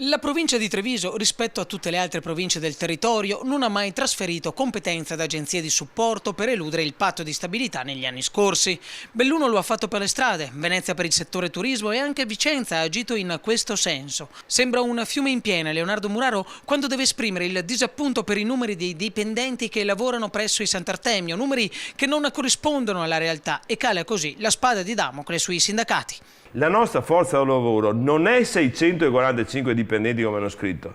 La provincia di Treviso, rispetto a tutte le altre province del territorio, non ha mai trasferito competenze ad agenzie di supporto per eludere il patto di stabilità negli anni scorsi. Belluno lo ha fatto per le strade, Venezia per il settore turismo e anche Vicenza ha agito in questo senso. Sembra un fiume in piena Leonardo Muraro quando deve esprimere il disappunto per i numeri dei dipendenti che lavorano presso i Sant'Artemio, numeri che non corrispondono alla realtà, e cala così la spada di Damocle sui sindacati. La nostra forza lavoro non è 645 dipendenti come hanno scritto,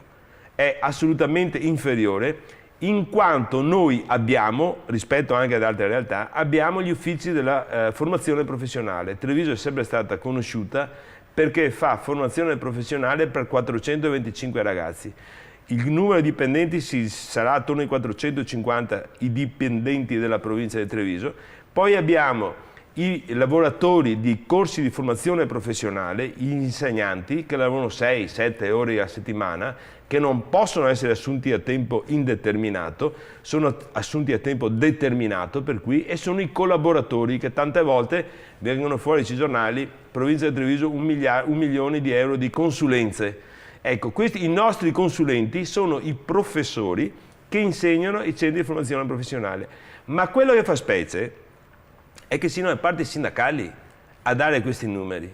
è assolutamente inferiore, in quanto noi abbiamo, rispetto anche ad altre realtà, abbiamo gli uffici della formazione professionale. Treviso è sempre stata conosciuta perché fa formazione professionale per 425 ragazzi. Il numero di dipendenti sarà attorno ai 450 i dipendenti della provincia di Treviso. Poi abbiamo i lavoratori di corsi di formazione professionale, gli insegnanti che lavorano 6-7 ore a settimana, che non possono essere assunti a tempo indeterminato, sono assunti a tempo determinato per cui, e sono i collaboratori che tante volte vengono fuori sui giornali, provincia di Treviso 1 milione di euro di consulenze. Ecco, i nostri consulenti sono i professori che insegnano ai centri di formazione professionale. Ma quello che fa specie è che siano le parti sindacali a dare questi numeri.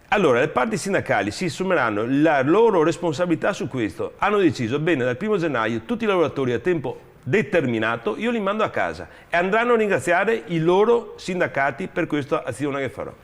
Allora, le parti sindacali si assumeranno la loro responsabilità su questo. Hanno deciso, bene, dal 1° gennaio tutti i lavoratori a tempo determinato io li mando a casa e andranno a ringraziare i loro sindacati per questa azione che farò.